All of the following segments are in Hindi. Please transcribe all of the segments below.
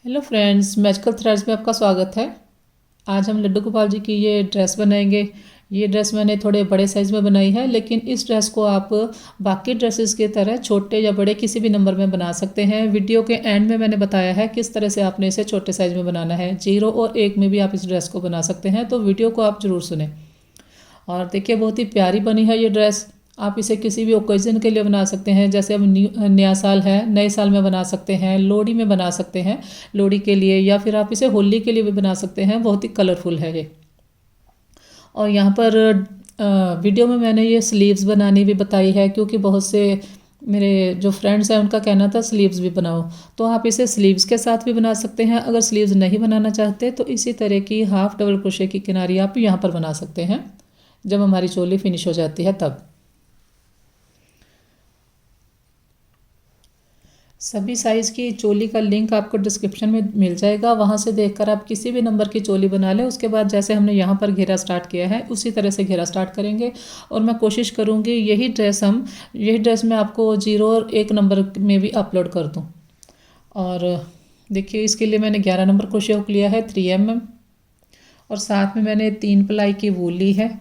हेलो फ्रेंड्स, मैजिकल थ्रेड्स में आपका स्वागत है। आज हम लड्डू गोपाल जी की ये ड्रेस बनाएंगे। ये ड्रेस मैंने थोड़े बड़े साइज़ में बनाई है, लेकिन इस ड्रेस को आप बाकी ड्रेसेस की तरह छोटे या बड़े किसी भी नंबर में बना सकते हैं। वीडियो के एंड में मैंने बताया है किस तरह से आपने इसे छोटे साइज़ में बनाना है। 0 और 1 में भी आप इस ड्रेस को बना सकते हैं, तो वीडियो को आप ज़रूर सुने। और देखिए, बहुत ही प्यारी बनी है ये ड्रेस। आप इसे किसी भी ओकेजन के लिए बना सकते हैं, जैसे अब नया साल है, नए साल में बना सकते हैं, लोहड़ी में बना सकते हैं, लोहड़ी के लिए, या फिर आप इसे होली के लिए भी बना सकते हैं। बहुत ही कलरफुल है ये। और यहाँ पर वीडियो में मैंने ये स्लीव्स बनानी भी बताई है, क्योंकि बहुत से मेरे जो फ्रेंड्स हैं उनका कहना था स्लीव्स भी बनाओ। तो आप इसे स्लीव्स के साथ भी बना सकते हैं। अगर स्लीव्स नहीं बनाना चाहते तो इसी तरह की हाफ डबल क्रोशे की किनारी आप यहाँ पर बना सकते हैं, जब हमारी चोली फिनिश हो जाती है तब। सभी साइज़ की चोली का लिंक आपको डिस्क्रिप्शन में मिल जाएगा, वहाँ से देखकर आप किसी भी नंबर की चोली बना लें। उसके बाद जैसे हमने यहाँ पर घेरा स्टार्ट किया है उसी तरह से घेरा स्टार्ट करेंगे। और मैं कोशिश करूँगी यही ड्रेस मैं आपको 0 और 1 नंबर में भी अपलोड कर दूँ। और देखिए, इसके लिए मैंने 11 नंबर क्रोशे हुक लिया है 3 mm, और साथ में मैंने 3 प्लाई की वूल ली है।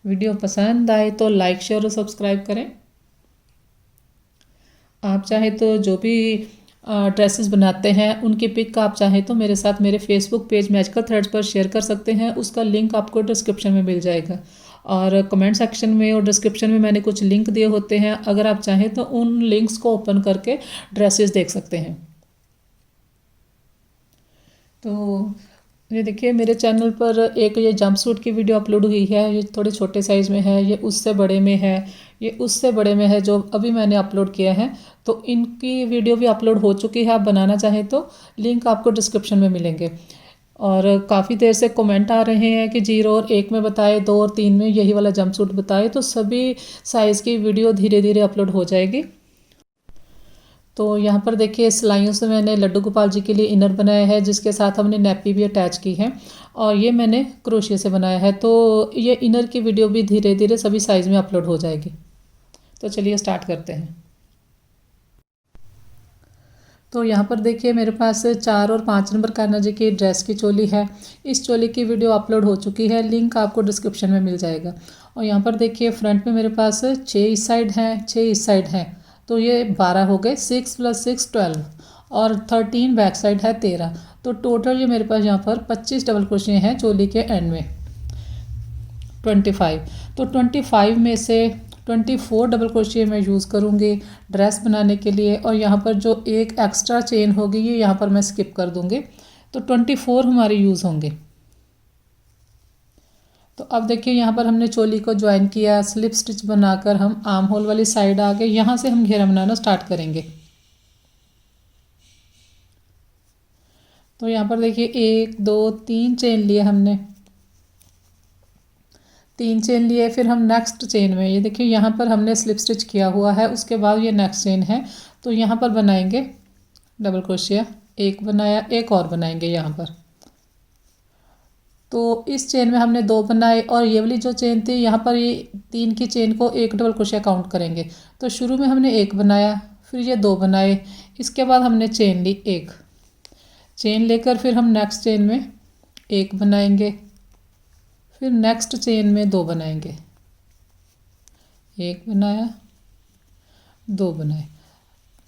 वीडियो पसंद आए तो लाइक शेयर और सब्सक्राइब करें। आप चाहे तो जो भी ड्रेसेस बनाते हैं उनकी पिक आप चाहे तो मेरे साथ मेरे फेसबुक पेज मैजिकल थ्रेड्स पर शेयर कर सकते हैं। उसका लिंक आपको डिस्क्रिप्शन में मिल जाएगा, और कमेंट सेक्शन में और डिस्क्रिप्शन में मैंने कुछ लिंक दिए होते हैं। अगर आप चाहें तो उन लिंक्स को ओपन करके ड्रेसेस देख सकते हैं। तो ये देखिए, मेरे चैनल पर एक ये जंप सूट की वीडियो अपलोड हुई है। ये थोड़े छोटे साइज़ में है, ये उससे बड़े में है, ये उससे बड़े में है जो अभी मैंने अपलोड किया है। तो इनकी वीडियो भी अपलोड हो चुकी है। आप बनाना चाहें तो लिंक आपको डिस्क्रिप्शन में मिलेंगे। और काफ़ी देर से कमेंट आ रहे हैं कि 0 और 1 में बताए, 2 और 3 में यही वाला जंप सूट बताए। तो सभी साइज़ की वीडियो धीरे धीरे अपलोड हो जाएगी। तो यहाँ पर देखिए, सिलाइयों से मैंने लड्डू गोपाल जी के लिए इनर बनाया है, जिसके साथ हमने नेपी भी अटैच की है, और ये मैंने क्रोशिया से बनाया है। तो ये इनर की वीडियो भी धीरे धीरे सभी साइज़ में अपलोड हो जाएगी। तो चलिए स्टार्ट करते हैं। तो यहाँ पर देखिए, मेरे पास 4 और 5 नंबर कान्हा जी की ड्रेस की चोली है। इस चोली की वीडियो अपलोड हो चुकी है, लिंक आपको डिस्क्रिप्शन में मिल जाएगा। और यहाँ पर देखिए, फ्रंट में मेरे पास 6 इस साइड हैं, 6 इस साइड हैं, तो ये 12 हो गए। 6 + 6 12, और 13 बैक साइड है 13। तो टोटल ये मेरे पास यहाँ पर 25 डबल क्रोशे हैं चोली के एंड में। 25, तो 25 में से 24 डबल क्रोशिया मैं यूज़ करूँगी ड्रेस बनाने के लिए। और यहाँ पर जो एक एक्स्ट्रा चेन होगी ये यहाँ पर मैं स्किप कर दूँगी। तो 24 हमारे यूज़ होंगे। तो अब देखिए, यहाँ पर हमने चोली को ज्वाइन किया, स्लिप स्टिच बनाकर हम आर्म होल वाली साइड आ गए। यहाँ से हम घेरा बनाना स्टार्ट करेंगे। तो यहाँ पर देखिए, 1 2 3 चेन लिए हमने, 3 चेन लिए। फिर हम नेक्स्ट चेन में, ये देखिए यहाँ पर हमने स्लिप स्टिच किया हुआ है, उसके बाद ये नेक्स्ट चेन है, तो यहाँ पर बनाएंगे डबल क्रोशिया। एक बनाया, एक और बनाएंगे यहाँ पर। तो इस चेन में हमने 2 बनाए, और ये वाली जो चेन थी यहाँ पर, ये 3 की चेन को एक डबल क्रोशिया काउंट करेंगे। तो शुरू में हमने 1 बनाया, फिर ये 2 बनाए, इसके बाद हमने चेन ली, 1 चेन लेकर फिर हम नेक्स्ट चेन में 1 बनाएंगे, फिर नेक्स्ट चेन में 2 बनाएंगे, 1 बनाया, 2 बनाए।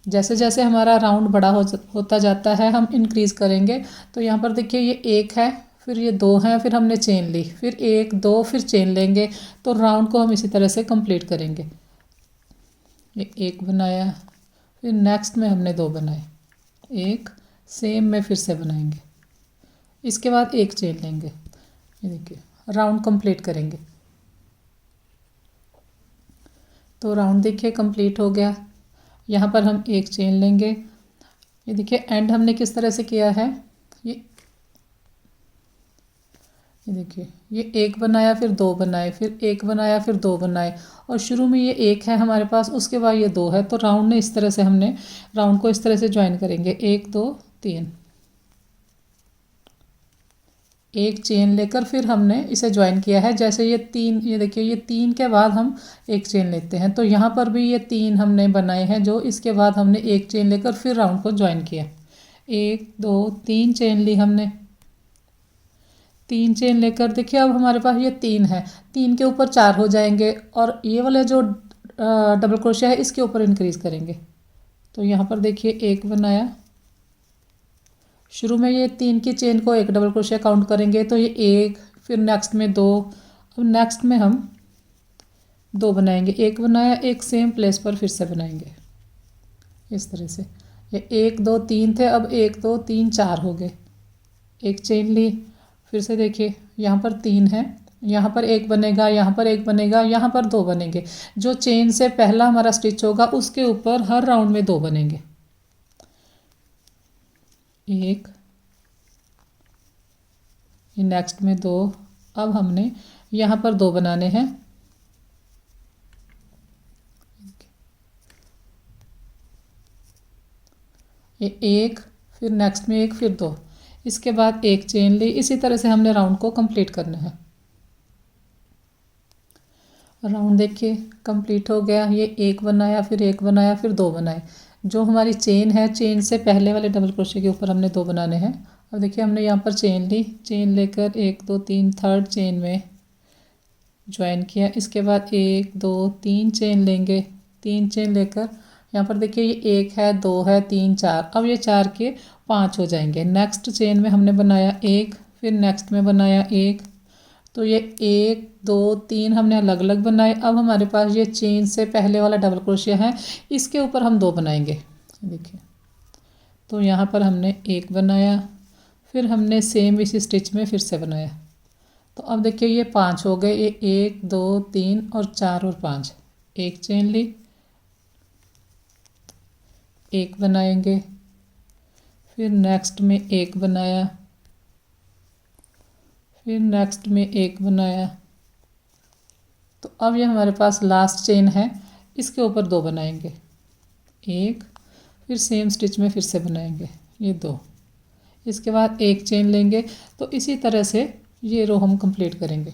जैसे जैसे हमारा राउंड बड़ा होता जाता है हम इंक्रीज़ करेंगे। तो यहाँ पर देखिए, ये 1 है, फिर ये 2 है, फिर हमने चेन ली, फिर 1 2 फिर चेन लेंगे। तो राउंड को हम इसी तरह से कंप्लीट करेंगे। ये 1 बनाया, फिर नेक्स्ट में हमने 2 बनाए, 1 सेम में फिर से बनाएंगे, इसके बाद 1 चेन लेंगे। ये देखिए, राउंड कंप्लीट करेंगे। तो राउंड देखिए कंप्लीट हो गया। यहाँ पर हम 1 चेन लेंगे। ये देखिए, एंड हमने किस तरह से किया है, ये देखिए, ये 1 बनाया, फिर 2 बनाए, फिर 1 बनाया, फिर 2 बनाए, और शुरू में ये 1 है हमारे पास, उसके बाद ये 2 है। तो राउंड ने इस तरह से, हमने राउंड को इस तरह से ज्वाइन करेंगे, 1 2 3। एक चेन लेकर फिर हमने इसे ज्वाइन किया है। जैसे ये 3, ये देखिए ये 3 के बाद हम एक चेन लेते हैं, तो यहाँ पर भी ये 3 हमने बनाए हैं, जो इसके बाद हमने एक चेन लेकर फिर राउंड को ज्वाइन किया। 1 2 3 चेन ली हमने, 3 चेन लेकर देखिए अब हमारे पास ये 3 है, 3 के ऊपर 4 हो जाएंगे और ये वाले जो डबल क्रोशिया है इसके ऊपर इंक्रीज करेंगे। तो यहाँ पर देखिए एक बनाया, शुरू में ये 3 की चेन को एक डबल क्रोशिया काउंट करेंगे, तो ये 1, फिर नेक्स्ट में 2, अब नेक्स्ट में हम 2 बनाएंगे, एक बनाया, एक सेम प्लेस पर फिर से बनाएंगे इस तरह से। ये 1 2 3 थे, अब 1 2 3 4 हो गए, एक चेन ली, फिर से देखिए यहाँ पर 3 है, यहाँ पर एक बनेगा, यहाँ पर एक बनेगा, यहाँ पर 2 बनेंगे। जो चेन से पहला हमारा स्टिच होगा उसके ऊपर हर राउंड में 2 बनेंगे। 1, ये नेक्स्ट में 2, अब हमने यहाँ पर 2 बनाने हैं। ये 1, फिर नेक्स्ट में 1, फिर 2, इसके बाद एक चेन ली। इसी तरह से हमने राउंड को कंप्लीट करना है। राउंड देखिए कंप्लीट हो गया। ये 1 बनाया, फिर 1 बनाया, फिर 2 बनाए। जो हमारी चेन है, चेन से पहले वाले डबल क्रोशिया के ऊपर हमने 2 बनाने हैं। अब देखिए हमने यहाँ पर चेन ली, चेन लेकर 1 2 3 थर्ड चेन में ज्वाइन किया। इसके बाद 1 2 3 चेन लेंगे, 3 चेन लेकर यहाँ पर देखिए ये 1 है, 2 है, 3 4, अब ये 4 के 5 हो जाएंगे। नेक्स्ट चेन में हमने बनाया 1, फिर नेक्स्ट में बनाया 1, तो ये 1 2 3 हमने अलग अलग बनाए। अब हमारे पास ये चेन से पहले वाला डबल क्रोशिया है, इसके ऊपर हम 2 बनाएंगे। देखिए तो यहाँ पर हमने 1 बनाया, फिर हमने सेम इसी स्टिच में फिर से बनाया। तो अब देखिए ये 5 हो गए, ये 1 2 3 और 4 और 5, एक चेन ली, 1 बनाएंगे, फिर नेक्स्ट में 1 बनाया, फिर नेक्स्ट में 1 बनाया। तो अब ये हमारे पास लास्ट चेन है, इसके ऊपर 2 बनाएंगे, 1, फिर सेम स्टिच में फिर से बनाएंगे ये 2, इसके बाद एक चेन लेंगे। तो इसी तरह से ये रो हम कंप्लीट करेंगे।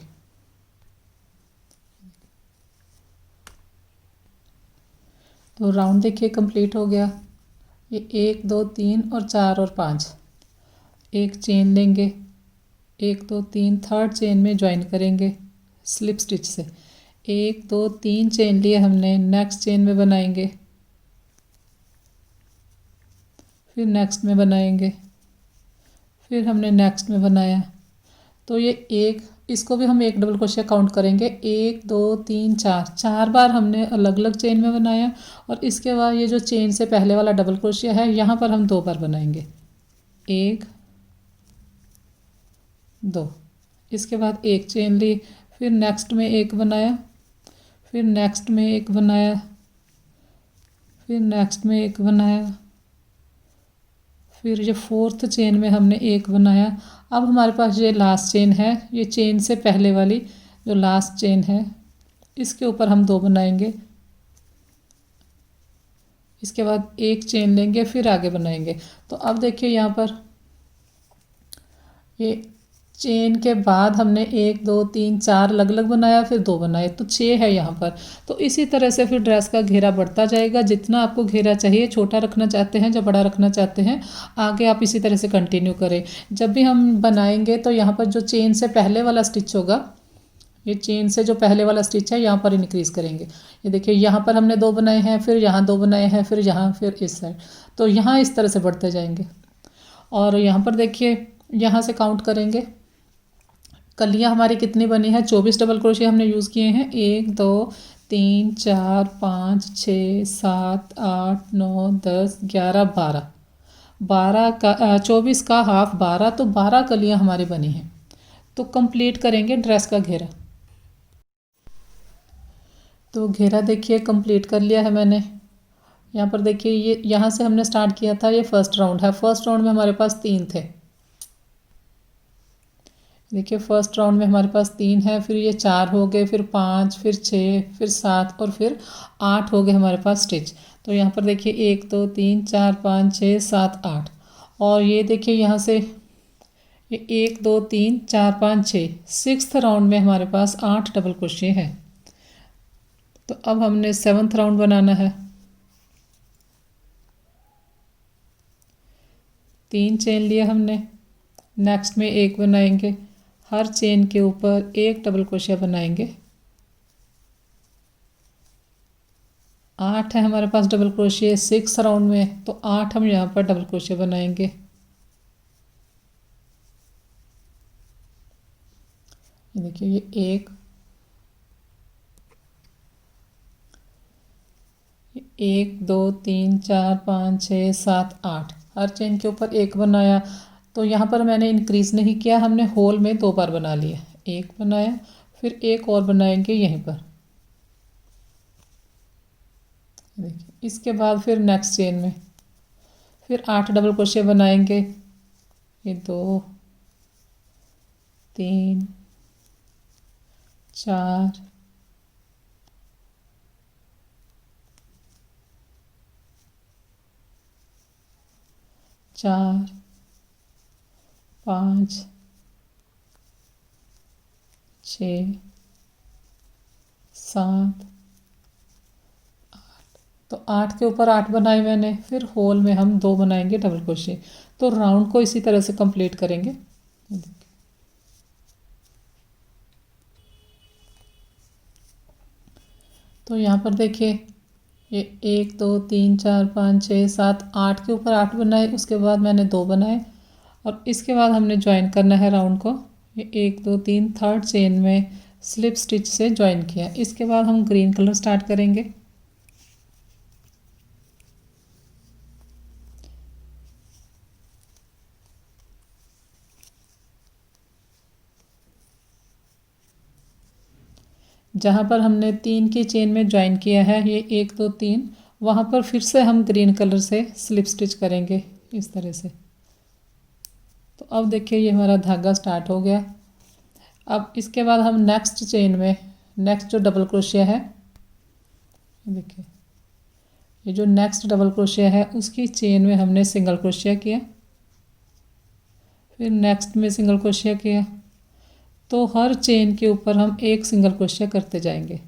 तो राउंड देखिए कंप्लीट हो गया। ये 1 2 3 और 4 और 5, एक चेन लेंगे, 1 2 3 थर्ड चेन में ज्वाइन करेंगे स्लिप स्टिच से। 1 2 3 चेन लिए हमने, नेक्स्ट चेन में बनाएंगे, फिर नेक्स्ट में बनाएंगे, फिर हमने नेक्स्ट में बनाया। तो ये 1, इसको भी हम एक डबल क्रोशिया काउंट करेंगे, 1 2 3 4, 4 बार हमने अलग अलग चेन में बनाया। और इसके बाद ये जो चेन से पहले वाला डबल क्रोशिया है, यहाँ पर हम 2 बार बनाएंगे, 1 2, इसके बाद एक चेन ली, फिर नेक्स्ट में 1 बनाया, फिर नेक्स्ट में 1 बनाया, फिर नेक्स्ट में 1 बनाया, फिर ये 4th चेन में हमने 1 बनाया। अब हमारे पास ये लास्ट चेन है, ये चेन से पहले वाली जो लास्ट चेन है, इसके ऊपर हम 2 बनाएंगे। इसके बाद एक चेन लेंगे, फिर आगे बनाएंगे। तो अब देखिए यहाँ पर ये चेन के बाद हमने 1 2 3 4 अलग अलग बनाया, फिर 2 बनाए, तो 6 है यहाँ पर। तो इसी तरह से फिर ड्रेस का घेरा बढ़ता जाएगा। जितना आपको घेरा चाहिए, छोटा रखना चाहते हैं या बड़ा रखना चाहते हैं, आगे आप इसी तरह से कंटिन्यू करें। जब भी हम बनाएंगे तो यहाँ पर जो चेन से पहले वाला स्टिच होगा, ये चेन से जो पहले वाला स्टिच है, यहाँ पर इंक्रीज़ करेंगे। ये देखिए यहाँ पर हमने 2 बनाए हैं, फिर यहाँ 2 बनाए हैं, फिर यहाँ, फिर इस साइड, तो यहाँ इस तरह से बढ़ते जाएंगे। और यहाँ पर देखिए यहाँ से काउंट करेंगे, कलियाँ हमारी कितनी बनी है, 24 डबल क्रोशिया हमने यूज़ किए हैं। 1 2 3 4 5 6 7 8 9 10 11 12, 12 का 24 का हाफ 12, तो 12 कलियाँ हमारी बनी हैं। तो कंप्लीट करेंगे ड्रेस का घेरा। तो घेरा देखिए कंप्लीट कर लिया है मैंने। यहाँ पर देखिए ये यहाँ से हमने स्टार्ट किया था, ये फर्स्ट राउंड है। फर्स्ट राउंड में हमारे पास 3 थे। देखिए फर्स्ट राउंड में हमारे पास 3 है, फिर ये 4 हो गए, फिर 5, फिर 6, फिर 7 और फिर 8 हो गए हमारे पास स्टिच। तो यहाँ पर देखिए 1 2 3 4 5 6 7 8, और ये देखिए यहाँ से ये 1 2 3 4 5 6 सिक्स्थ राउंड में हमारे पास 8 डबल क्रोशिया है। तो अब हमने 7th राउंड बनाना है। 3 चेन लिए हमने, नेक्स्ट में एक बनाएंगे, हर चेन के ऊपर एक डबल क्रोशिया बनाएंगे। 8 है हमारे पास डबल क्रोशिया 6 राउंड में, तो 8 हम यहाँ पर डबल क्रोशिया बनाएंगे। ये देखिए, ये 1 2 3 4 5 6 7 8 हर चेन के ऊपर एक बनाया। तो यहाँ पर मैंने इंक्रीज़ नहीं किया, हमने होल में 2 बार बना लिया। एक बनाया, फिर एक और बनाएंगे यहीं पर। देखिए, इसके बाद फिर नेक्स्ट चेन में फिर 8 डबल क्रोशिया बनाएंगे। ये 2 3 4 4 5 6 7 8। तो 8 के ऊपर 8 बनाए मैंने, फिर होल में हम 2 बनाएंगे डबल क्रोशिया। तो राउंड को इसी तरह से कंप्लीट करेंगे। तो यहाँ पर देखिए, ये 1 2 3 4 5 6 7 8 के ऊपर 8 बनाए, उसके बाद मैंने 2 बनाए और इसके बाद हमने ज्वाइन करना है राउंड को। ये 1 2 3 थर्ड चेन में स्लिप स्टिच से ज्वाइन किया। इसके बाद हम ग्रीन कलर स्टार्ट करेंगे। जहाँ पर हमने 3 की चेन में ज्वाइन किया है, ये 1 2 3, वहाँ पर फिर से हम ग्रीन कलर से स्लिप स्टिच करेंगे इस तरह से। तो अब देखिए, ये हमारा धागा स्टार्ट हो गया। अब इसके बाद हम नेक्स्ट चेन में नेक्स्ट जो डबल क्रोशिया है, देखिए ये जो नेक्स्ट डबल क्रोशिया है उसकी चेन में हमने सिंगल क्रोशिया किया, फिर नेक्स्ट में सिंगल क्रोशिया किया। तो हर चेन के ऊपर हम एक सिंगल क्रोशिया करते जाएंगे,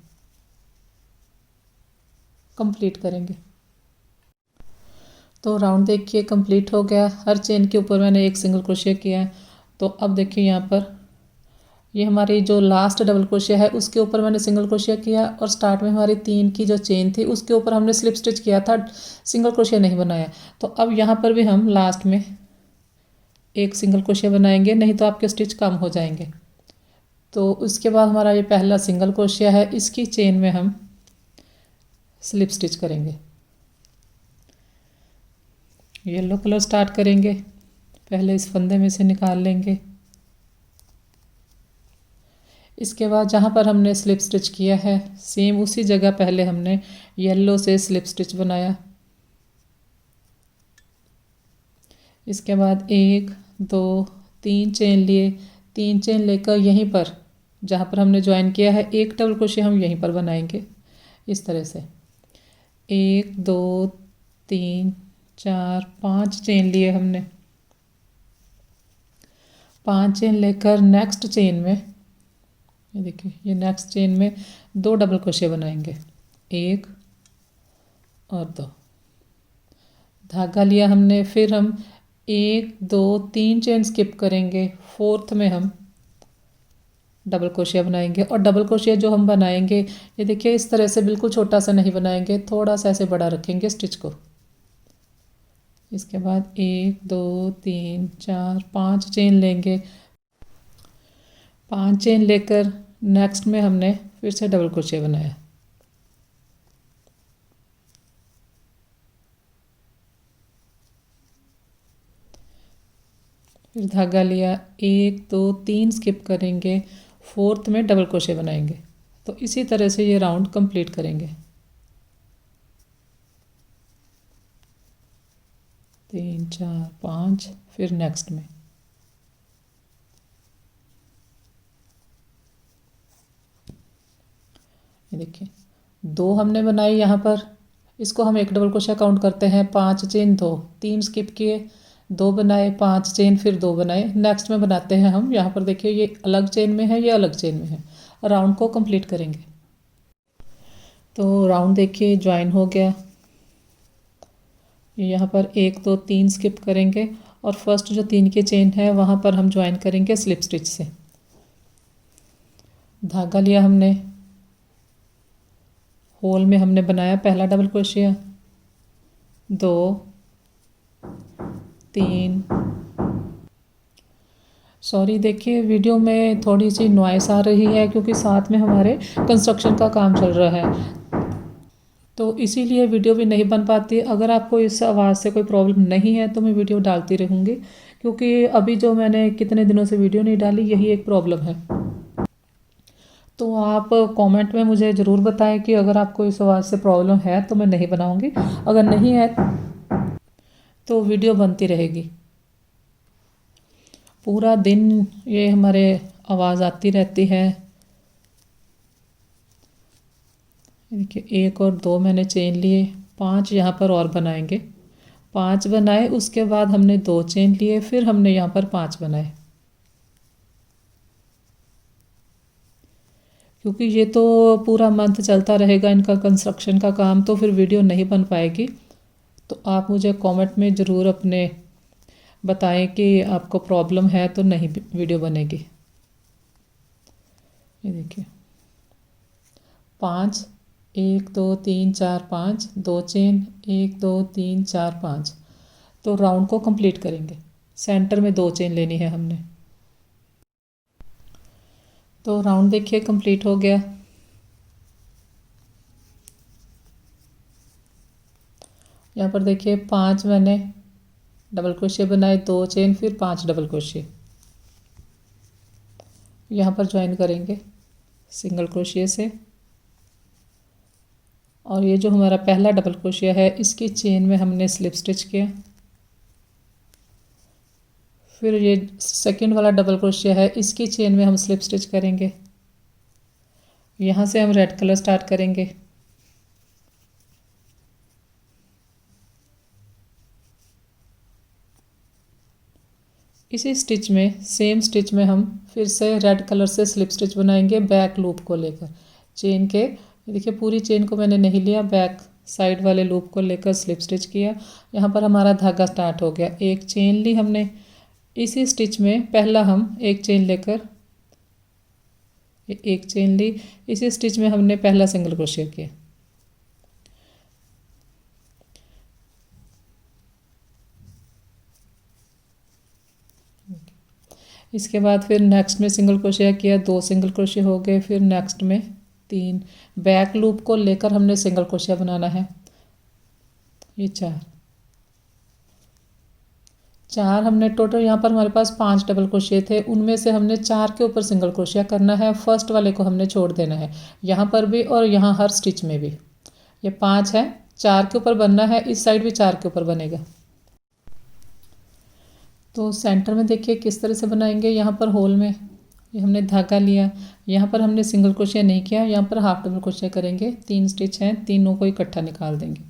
कंप्लीट करेंगे। तो राउंड देखिए कंप्लीट हो गया, हर चेन के ऊपर मैंने एक सिंगल क्रोशिया किया है। तो अब देखिए, यहाँ पर ये हमारी जो लास्ट डबल क्रोशिया है उसके ऊपर मैंने सिंगल क्रोशिया किया और स्टार्ट में हमारी 3 की जो चेन थी उसके ऊपर हमने स्लिप स्टिच किया था, सिंगल क्रोशिया नहीं बनाया। तो अब यहाँ पर भी हम लास्ट में एक सिंगल क्रोशिया बनाएंगे, नहीं तो आपके स्टिच कम हो जाएंगे। तो उसके बाद हमारा ये पहला सिंगल क्रोशिया है, इसकी चेन में हम स्लिप स्टिच करेंगे। येलो कलर स्टार्ट करेंगे, पहले इस फंदे में से निकाल लेंगे। इसके बाद जहाँ पर हमने स्लिप स्टिच किया है सेम उसी जगह पहले हमने येलो से स्लिप स्टिच बनाया। इसके बाद 1 2 3 चेन लिए, 3 चेन लेकर यहीं पर जहाँ पर हमने ज्वाइन किया है एक डबल क्रोशिया हम यहीं पर बनाएंगे इस तरह से। 1 2 3 4 5 चेन लिए हमने, 5 चेन लेकर नेक्स्ट चेन में, ये देखिए ये नेक्स्ट चेन में 2 डबल क्रोशिया बनाएंगे, 1 और 2। धागा लिया हमने, फिर हम 1 2 3 चेन स्किप करेंगे, 4th में हम डबल क्रोशिया बनाएंगे। और डबल क्रोशिया जो हम बनाएंगे, ये देखिए इस तरह से बिल्कुल छोटा सा नहीं बनाएंगे, थोड़ा सा ऐसे बड़ा रखेंगे स्टिच को। इसके बाद 1 2 3 4 5 चेन लेंगे, 5 चेन लेकर नेक्स्ट में हमने फिर से डबल क्रोशिया बनाया। फिर धागा लिया, 1 2 3 स्किप करेंगे, 4th में डबल क्रोशिया बनाएंगे। तो इसी तरह से ये राउंड कंप्लीट करेंगे। 3 4 5, फिर नेक्स्ट में ये देखिए 2 हमने बनाई यहाँ पर, इसको हम एक डबल क्रोशिया काउंट करते हैं, 5 चेन 2, 3 स्किप किए, दो बनाए, 5 चेन, फिर 2 बनाए। नेक्स्ट में बनाते हैं हम, यहाँ पर देखिए ये अलग चेन में है, ये अलग चेन में है। राउंड को कंप्लीट करेंगे। तो राउंड देखिए ज्वाइन हो गया। यहाँ पर 1 2 3 स्किप करेंगे और फर्स्ट जो 3 की चेन है वहाँ पर हम ज्वाइन करेंगे स्लिप स्टिच से। धागा लिया हमने, होल में हमने बनाया पहला डबल क्रोशिया, 2 3। सॉरी देखिए वीडियो में थोड़ी सी नॉइस आ रही है क्योंकि साथ में हमारे कंस्ट्रक्शन का काम चल रहा है, तो इसीलिए वीडियो भी नहीं बन पाती। अगर आपको इस आवाज़ से कोई प्रॉब्लम नहीं है तो मैं वीडियो डालती रहूँगी, क्योंकि अभी जो मैंने कितने दिनों से वीडियो नहीं डाली यही एक प्रॉब्लम है। तो आप कमेंट में मुझे ज़रूर बताएं कि अगर आपको इस आवाज़ से प्रॉब्लम है तो मैं नहीं बनाऊँगी, अगर नहीं है तो वीडियो बनती रहेगी। पूरा दिन ये हमारे आवाज़ आती रहती है। देखिए 1 और 2 मैंने चेन लिए, 5 यहाँ पर और बनाएंगे। 5 बनाए, उसके बाद हमने 2 चेन लिए, फिर हमने यहाँ पर 5 बनाए। क्योंकि ये तो पूरा मंथ चलता रहेगा इनका कंस्ट्रक्शन का काम, तो फिर वीडियो नहीं बन पाएगी। तो आप मुझे कमेंट में ज़रूर अपने बताएं कि आपको प्रॉब्लम है तो नहीं वीडियो बनेगी। ये देखिए 5 1 2 3 4 5, 2 चेन, 1 2 3 4 5। तो राउंड को कंप्लीट करेंगे। सेंटर में 2 चेन लेनी है हमने। तो राउंड देखिए कंप्लीट हो गया। यहाँ पर देखिए 5 मैंने डबल क्रोशिया बनाए, 2 चेन, फिर 5 डबल क्रोशिया। यहाँ पर ज्वाइन करेंगे सिंगल क्रोशिया से, और ये जो हमारा पहला डबल क्रोशिया है इसकी चेन में हमने स्लिप स्टिच किया। फिर ये सेकंड वाला डबल क्रोशिया है, इसकी चेन में हम स्लिप स्टिच करेंगे। यहाँ से हम रेड कलर स्टार्ट करेंगे। इसी स्टिच में, सेम स्टिच में हम फिर से रेड कलर से स्लिप स्टिच बनाएंगे बैक लूप को लेकर। चेन के देखिए पूरी चेन को मैंने नहीं लिया, बैक साइड वाले लूप को लेकर स्लिप स्टिच किया। यहाँ पर हमारा धागा स्टार्ट हो गया। 1 चेन ली हमने। इसी स्टिच में पहला हम 1 चेन लेकर, 1 चेन ली, इसी स्टिच में हमने पहला सिंगल क्रोशिया किया। इसके बाद फिर नेक्स्ट में सिंगल क्रोशिया किया, 2 सिंगल क्रोशिया हो गए। फिर नेक्स्ट में 3, बैक लूप को लेकर हमने सिंगल क्रोशिया बनाना है। ये 4 हमने टोटल, यहाँ पर हमारे पास 5 डबल क्रोशिया थे, उनमें से हमने 4 के ऊपर सिंगल क्रोशिया करना है। फर्स्ट वाले को हमने छोड़ देना है, यहाँ पर भी और यहाँ हर स्टिच में भी। ये 5 है, 4 के ऊपर बनना है, इस साइड भी 4 के ऊपर बनेगा। तो सेंटर में देखिए किस तरह से बनाएंगे। यहाँ पर होल में ये हमने धागा लिया, यहाँ पर हमने सिंगल क्रोशिया नहीं किया, यहाँ पर हाफ डबल क्रोशिया करेंगे। 3 स्टिच हैं, तीनों को इकट्ठा निकाल देंगे।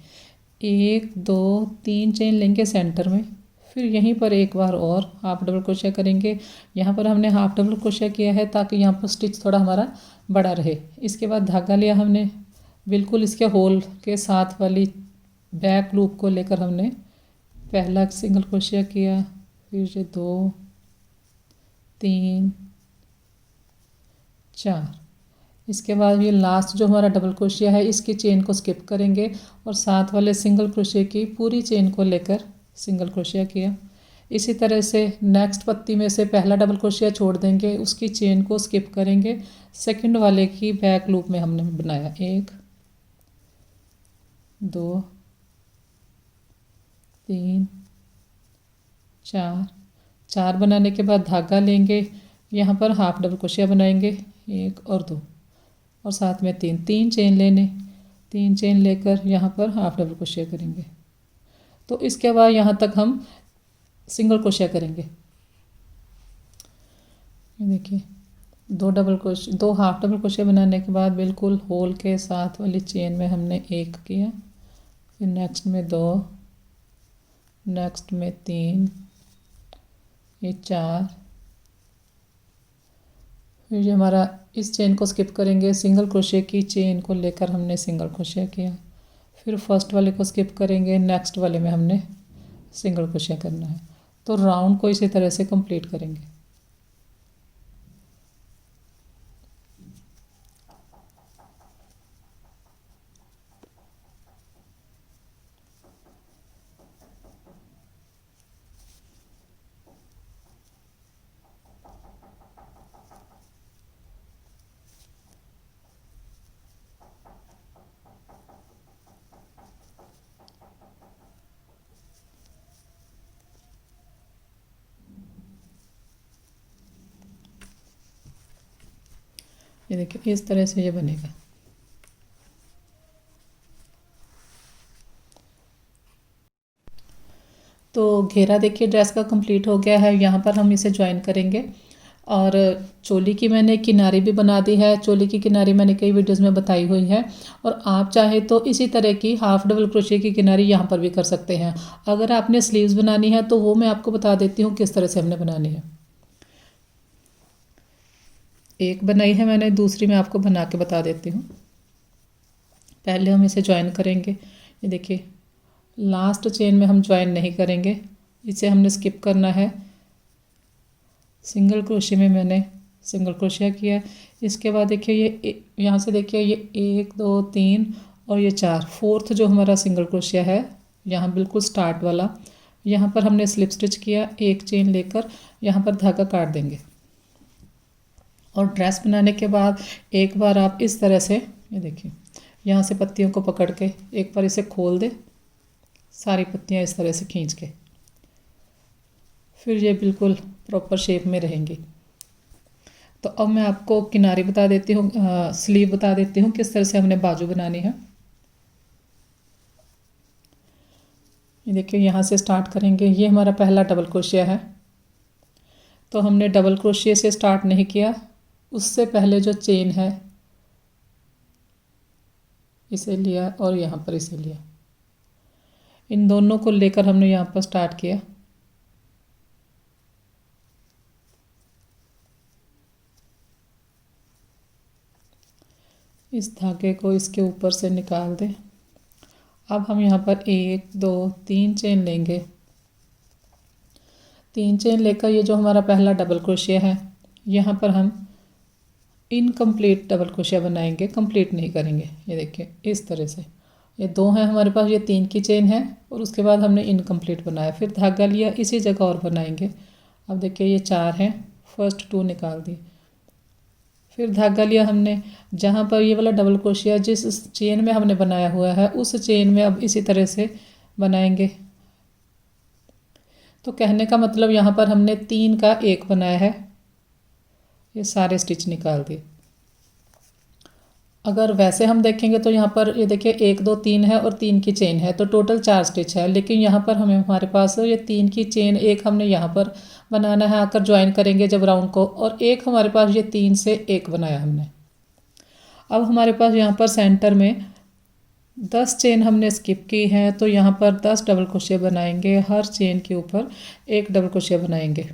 1 2 3 चेन लेंगे सेंटर में, फिर यहीं पर एक बार और हाफ डबल क्रोशिया करेंगे। यहाँ पर हमने हाफ डबल क्रोशिया किया है ताकि यहाँ पर स्टिच थोड़ा हमारा बड़ा रहे। इसके बाद धागा लिया हमने, बिल्कुल इसके होल के साथ वाली बैक लूप को लेकर हमने पहला सिंगल क्रोशिया किया, फिर ये 2 3 4। इसके बाद ये लास्ट जो हमारा डबल क्रोशिया है इसकी चेन को स्किप करेंगे और साथ वाले सिंगल क्रोशिया की पूरी चेन को लेकर सिंगल क्रोशिया किया। इसी तरह से नेक्स्ट पत्ती में से पहला डबल क्रोशिया छोड़ देंगे, उसकी चेन को स्किप करेंगे। सेकंड वाले की बैक लूप में हमने बनाया 1 2 3 4 बनाने के बाद धागा लेंगे, यहाँ पर हाफ डबल क्रोशिया बनाएंगे 1 और 2, और साथ में 3 चेन लेने, 3 चेन लेकर यहाँ पर हाफ डबल क्रोशिया करेंगे। तो इसके बाद यहाँ तक हम सिंगल क्रोशिया करेंगे। देखिए 2 हाफ डबल क्रोशिया बनाने के बाद बिल्कुल होल के साथ वाली चेन में हमने 1 किया, फिर नेक्स्ट में 2, नेक्स्ट में 3, ये 4, फिर ये हमारा इस चेन को स्किप करेंगे, सिंगल क्रोशिया की चेन को लेकर हमने सिंगल क्रोशिया किया, फिर फर्स्ट वाले को स्किप करेंगे, नेक्स्ट वाले में हमने सिंगल क्रोशिया करना है। तो राउंड को इसी तरह से कंप्लीट करेंगे। ये देखिए इस तरह से ये बनेगा। तो घेरा देखिए ड्रेस का कंप्लीट हो गया है। यहाँ पर हम इसे ज्वाइन करेंगे और चोली की मैंने किनारी भी बना दी है। चोली की किनारी मैंने कई वीडियोस में बताई हुई है और आप चाहे तो इसी तरह की हाफ डबल क्रोशिया की किनारी यहाँ पर भी कर सकते हैं। अगर आपने स्लीव्स बनानी है तो वो मैं आपको बता देती हूँ किस तरह से हमने बनानी है। एक बनाई है मैंने, दूसरी मैं आपको बना के बता देती हूँ। पहले हम इसे ज्वाइन करेंगे। ये देखिए लास्ट चेन में हम ज्वाइन नहीं करेंगे, इसे हमने स्किप करना है। सिंगल क्रोशिया में मैंने सिंगल क्रोशिया किया। इसके बाद देखिए ये यहाँ से देखिए ये 1 2 3 और ये 4, फोर्थ जो हमारा सिंगल क्रोशिया है यहाँ बिल्कुल स्टार्ट वाला, यहाँ पर हमने स्लिप स्टिच किया। एक चेन लेकर यहाँ पर धागा काट देंगे और ड्रेस बनाने के बाद एक बार आप इस तरह से ये देखिए यहाँ से पत्तियों को पकड़ के एक बार इसे खोल दे, सारी पत्तियाँ इस तरह से खींच के, फिर ये बिल्कुल प्रॉपर शेप में रहेंगी। तो अब मैं आपको किनारी बता देती हूँ, स्लीव बता देती हूँ किस तरह से हमने बाजू बनानी है। ये देखिए यहाँ से स्टार्ट करेंगे। ये हमारा पहला डबल क्रोशिया है, तो हमने डबल क्रोशिया से स्टार्ट नहीं किया, उससे पहले जो चेन है इसे लिया और यहाँ पर इसे लिया, इन दोनों को लेकर हमने यहाँ पर स्टार्ट किया। इस धागे को इसके ऊपर से निकाल दें। अब हम यहाँ पर 1 2 3 चेन लेंगे। 3 चेन लेकर ये जो हमारा पहला डबल क्रोशिया है यहाँ पर हम इनकम्प्लीट डबल क्रोशिया बनाएंगे, कंप्लीट नहीं करेंगे। ये देखिए इस तरह से ये 2 हैं हमारे पास, ये 3 की चेन है और उसके बाद हमने इनकम्प्लीट बनाया, फिर धागा लिया, इसी जगह और बनाएंगे। अब देखिए ये 4 हैं, फर्स्ट 2 निकाल दिए, फिर धागा लिया हमने, जहाँ पर ये वाला डबल क्रोशिया जिस चेन में हमने बनाया हुआ है उस चेन में अब इसी तरह से बनाएंगे। तो कहने का मतलब यहाँ पर हमने 3 का 1 बनाया है। ये सारे स्टिच निकाल दिए। अगर वैसे हम देखेंगे तो यहाँ पर ये देखिए 1 2 3 है और 3 की चेन है, तो टोटल 4 स्टिच है, लेकिन यहाँ पर हमारे पास ये 3 की चेन एक हमने यहाँ पर बनाना है, आकर ज्वाइन करेंगे जब राउंड को, और एक हमारे पास ये 3 से 1 बनाया हमने। अब हमारे पास यहाँ पर सेंटर में 10 चेन हमने स्किप की है, तो यहाँ पर 10 डबल क्रोशिया बनाएंगे, हर चेन के ऊपर 1 डबल क्रोशिया बनाएंगे।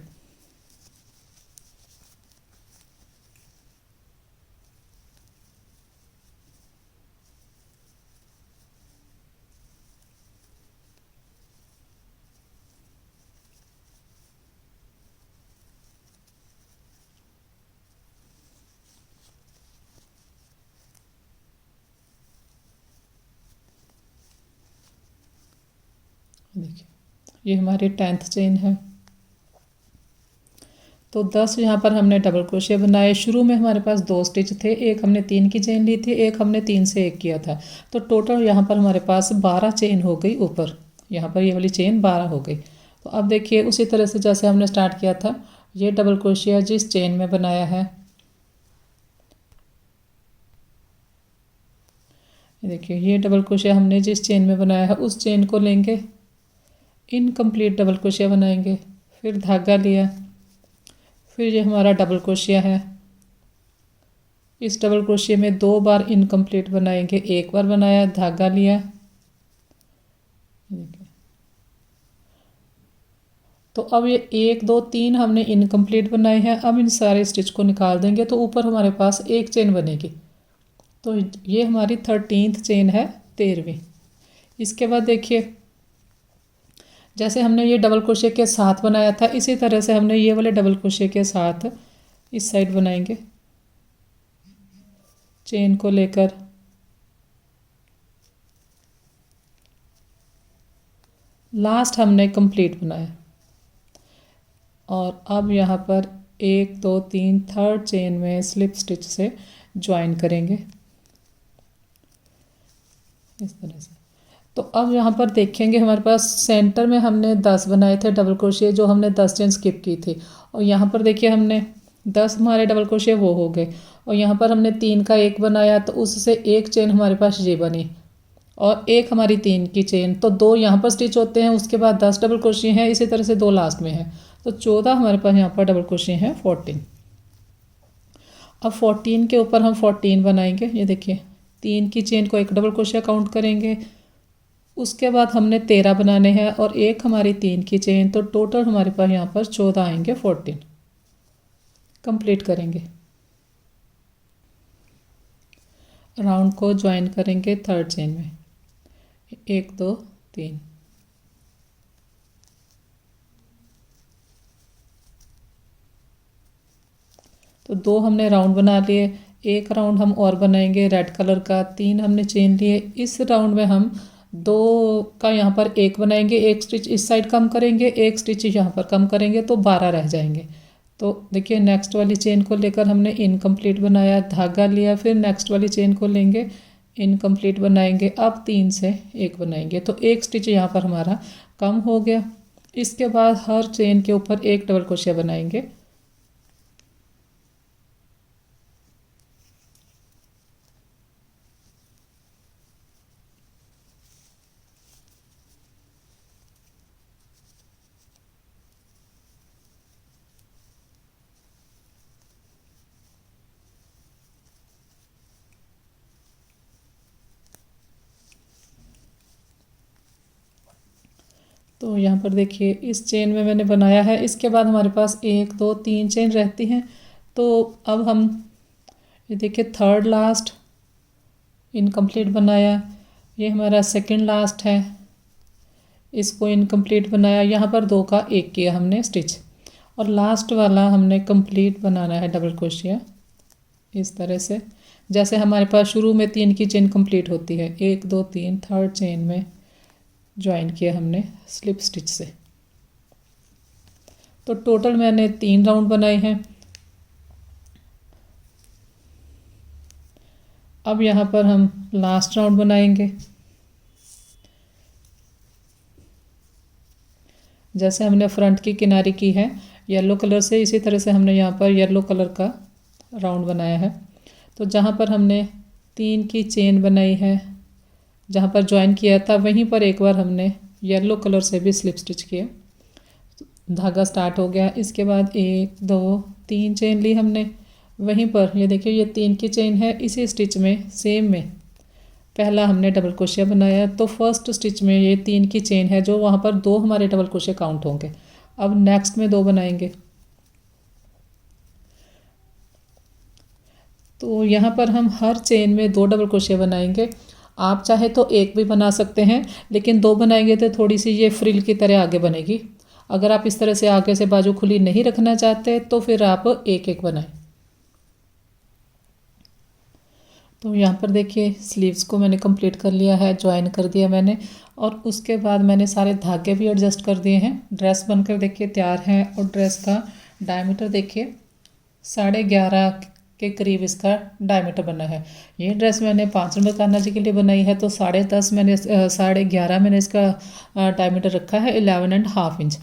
देखिए ये हमारी 10th चेन है। तो 10 यहाँ पर हमने डबल क्रोशिया बनाए। शुरू में हमारे पास 2 स्टिच थे, एक हमने 3 की चेन ली थी, एक हमने 3 से 1 किया था, तो टोटल यहाँ पर हमारे पास 12 चेन हो गई ऊपर, यहाँ पर ये वाली चेन 12 हो गई। तो अब देखिए उसी तरह से जैसे हमने स्टार्ट किया था, ये डबल क्रोशिया जिस चेन में बनाया है, देखिए ये डबल क्रोशिया हमने जिस चेन में बनाया है उस चेन को लेंगे, इनकम्प्लीट डबल क्रोशिया बनाएंगे, फिर धागा लिया, फिर ये हमारा डबल क्रोशिया है। इस डबल क्रोशिया में 2 बार इनकम्प्लीट बनाएंगे, एक बार बनाया, धागा लिया। तो अब ये 1 2 3 हमने इनकम्प्लीट बनाए हैं। अब इन सारे स्टिच को निकाल देंगे तो ऊपर हमारे पास एक चेन बनेगी। तो ये हमारी 13th चेन है, 13वीं। इसके बाद देखिए जैसे हमने ये डबल क्रोशे के साथ बनाया था, इसी तरह से हमने ये वाले डबल क्रोशे के साथ इस साइड बनाएंगे। चेन को लेकर लास्ट हमने कंप्लीट बनाया और अब यहाँ पर 1 2 3 थर्ड चेन में स्लिप स्टिच से ज्वाइन करेंगे इस तरह से। तो अब यहाँ पर देखेंगे हमारे पास सेंटर में हमने 10 बनाए थे डबल क्रोशिया, जो हमने 10 चेन स्किप की थी। और यहाँ पर देखिए हमने 10 हमारे डबल क्रोशिया वो हो गए। और यहाँ पर हमने 3 का एक बनाया तो उससे एक चेन हमारे पास ये बनी और एक हमारी 3 की चेन। तो 2 यहाँ पर स्टिच होते हैं, उसके बाद 10 डबल क्रोशिया हैं, इसी तरह से 2 लास्ट में हैं। तो 14 हमारे पास यहाँ पर डबल क्रोशिया हैं, 14। अब 14 के ऊपर हम 14 बनाएंगे। ये देखिए 3 की चेन को एक डबल क्रोशिया काउंट करेंगे, उसके बाद हमने 13 बनाने हैं और एक हमारी 3 की चेन। तो टोटल हमारे पास यहाँ पर 14 आएंगे, 14 कंप्लीट करेंगे। राउंड को ज्वाइन करेंगे थर्ड चेन में, 1 2 3। तो 2 हमने राउंड बना लिए, एक राउंड हम और बनाएंगे रेड कलर का। 3 हमने चेन लिए। इस राउंड में हम 2 का यहाँ पर एक बनाएंगे, एक स्टिच इस साइड कम करेंगे, एक स्टिच यहाँ पर कम करेंगे, तो 12 रह जाएंगे। तो देखिए नेक्स्ट वाली चेन को लेकर हमने इनकम्प्लीट बनाया, धागा लिया, फिर नेक्स्ट वाली चेन को लेंगे, इनकम्प्लीट बनाएंगे। अब 3 से एक बनाएंगे, तो एक स्टिच यहाँ पर हमारा कम हो गया। इसके बाद हर चेन के ऊपर एक डबल क्रोशिया बनाएंगे। तो यहाँ पर देखिए इस चेन में मैंने बनाया है। इसके बाद हमारे पास 1 2 3 चेन रहती हैं। तो अब हम ये देखिए थर्ड लास्ट इनकम्प्लीट बनाया, ये हमारा सेकंड लास्ट है, इसको इनकम्प्लीट बनाया। यहाँ पर 2 का एक किया हमने स्टिच और लास्ट वाला हमने कंप्लीट बनाना है डबल क्रोशिया इस तरह से। जैसे हमारे पास शुरू में 3 की चेन कंप्लीट होती है, 1 2 3 थर्ड चेन में ज्वाइन किया हमने स्लिप स्टिच से। तो टोटल मैंने 3 राउंड बनाए हैं। अब यहाँ पर हम लास्ट राउंड बनाएंगे। जैसे हमने फ्रंट की किनारी की है येलो कलर से, इसी तरह से हमने यहाँ पर येलो कलर का राउंड बनाया है। तो जहाँ पर हमने 3 की चेन बनाई है, जहाँ पर ज्वाइन किया था वहीं पर एक बार हमने येलो कलर से भी स्लिप स्टिच किया, धागा स्टार्ट हो गया। इसके बाद 1 2 3 चेन ली हमने, वहीं पर ये देखिए ये 3 की चेन है, इसी स्टिच में सेम में पहला हमने डबल क्रोशिया बनाया। तो फर्स्ट स्टिच में ये 3 की चेन है, जो वहाँ पर 2 हमारे डबल क्रोशिया काउंट होंगे। अब नेक्स्ट में 2 बनाएंगे। तो यहाँ पर हम हर चेन में 2 डबल क्रोशिया बनाएंगे। आप चाहे तो एक भी बना सकते हैं, लेकिन 2 बनाएंगे तो थोड़ी सी ये फ्रिल की तरह आगे बनेगी। अगर आप इस तरह से आगे से बाजू खुली नहीं रखना चाहते तो फिर आप एक एक बनाएं। तो यहाँ पर देखिए स्लीव्स को मैंने कंप्लीट कर लिया है, ज्वाइन कर दिया मैंने, और उसके बाद मैंने सारे धागे भी एडजस्ट कर दिए हैं। ड्रेस बनकर देखिए तैयार है और ड्रेस का डायमीटर देखिए 11.5 के करीब इसका डायमीटर बना है। ये ड्रेस मैंने 5 नंबर कान्हा जी के लिए बनाई है, तो 10.5 मैंने 11.5 मैंने इसका डायमीटर रखा है, 11.5 इंच।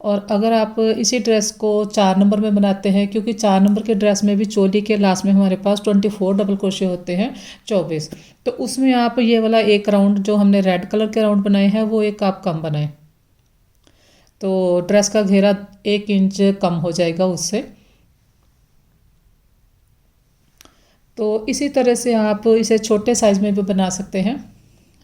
और अगर आप इसी ड्रेस को 4 नंबर में बनाते हैं, क्योंकि 4 नंबर के ड्रेस में भी चोली के लास्ट में हमारे पास 24 डबल क्रोशिया होते हैं, 24, तो उसमें आप ये वाला एक राउंड जो हमने रेड कलर के राउंड बनाए हैं वो एक आप कम बनाएं, तो ड्रेस का घेरा 1 इंच कम हो जाएगा उससे। तो इसी तरह से आप इसे छोटे साइज़ में भी बना सकते हैं।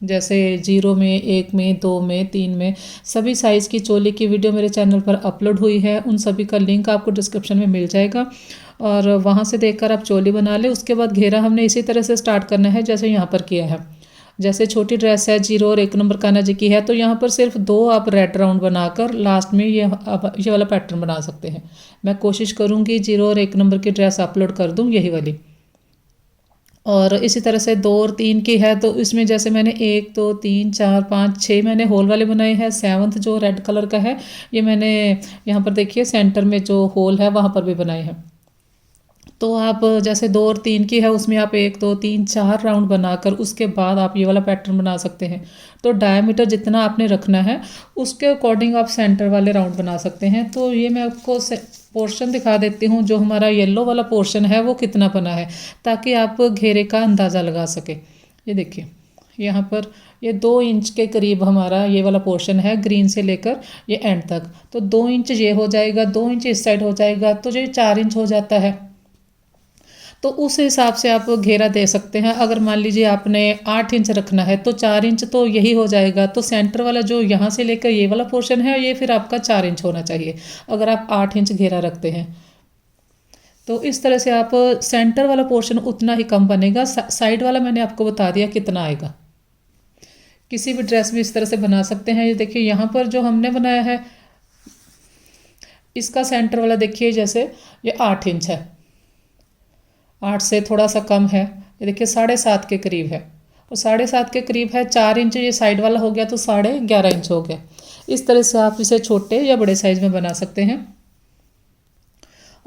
जैसे 0 में, 1 में, 2 में, 3 में, सभी साइज़ की चोली की वीडियो मेरे चैनल पर अपलोड हुई है। उन सभी का लिंक आपको डिस्क्रिप्शन में मिल जाएगा और वहाँ से देखकर आप चोली बना लें। उसके बाद घेरा हमने इसी तरह से स्टार्ट करना है जैसे यहाँ पर किया है। जैसे छोटी ड्रेस है 0 और 1 नंबर कान्हा जी की है, तो यहाँ पर सिर्फ 2 आप रेड राउंड बनाकर लास्ट में ये वाला पैटर्न बना सकते हैं। मैं कोशिश करूँगी 0 और 1 नंबर की ड्रेस अपलोड कर दूँ यही वाली। और इसी तरह से 2 और 3 की है, तो इसमें जैसे मैंने 1 2 3 4 5 6 मैंने होल वाले बनाए हैं। 7th जो रेड कलर का है ये मैंने यहाँ पर देखिए सेंटर में जो होल है वहाँ पर भी बनाए हैं। तो आप जैसे 2 और 3 की है उसमें आप 1 2 3 4 राउंड बनाकर उसके बाद आप ये वाला पैटर्न बना सकते हैं। तो डायमीटर जितना आपने रखना है उसके अकॉर्डिंग आप सेंटर वाले राउंड बना सकते हैं। तो ये मैं आपको पोर्शन दिखा देती हूँ, जो हमारा येलो वाला पोर्शन है वो कितना बना है, ताकि आप घेरे का अंदाज़ा लगा सके। ये देखिए यहाँ पर ये 2 इंच के करीब हमारा ये वाला पोर्शन है, ग्रीन से लेकर ये एंड तक। तो 2 इंच ये हो जाएगा, 2 इंच इस साइड हो जाएगा, तो ये 4 इंच हो जाता है। तो उस हिसाब से आप घेरा दे सकते हैं। अगर मान लीजिए आपने 8 इंच रखना है तो 4 इंच तो यही हो जाएगा। तो सेंटर वाला जो यहाँ से लेकर ये वाला पोर्शन है ये फिर आपका 4 इंच होना चाहिए अगर आप 8 इंच घेरा रखते हैं। तो इस तरह से आप सेंटर वाला पोर्शन उतना ही कम बनेगा। साइड वाला मैंने आपको बता दिया कितना आएगा। किसी भी ड्रेस में इस तरह से बना सकते हैं। ये देखिए यहाँ पर जो हमने बनाया है इसका सेंटर वाला देखिए जैसे ये 8 इंच है, 8 से थोड़ा सा कम है। ये देखिए 7.5 के करीब है और 7.5 के करीब है। 4 इंच ये साइड वाला हो गया तो 11.5 इंच हो गया। इस तरह से आप इसे छोटे या बड़े साइज़ में बना सकते हैं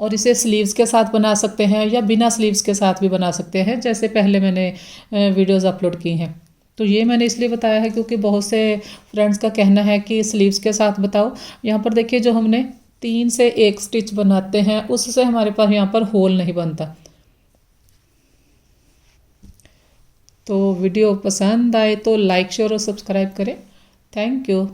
और इसे स्लीव्स के साथ बना सकते हैं या बिना स्लीव्स के साथ भी बना सकते हैं, जैसे पहले मैंने वीडियोज़ अपलोड की हैं। तो ये मैंने इसलिए बताया है क्योंकि बहुत से फ्रेंड्स का कहना है कि स्लीव्स के साथ बताओ। यहाँ पर देखिए जो हमने 3 से 1 स्टिच बनाते हैं उससे हमारे पास यहाँ पर होल नहीं बनता। तो वीडियो पसंद आए तो लाइक शेयर और सब्सक्राइब करें। Thank you.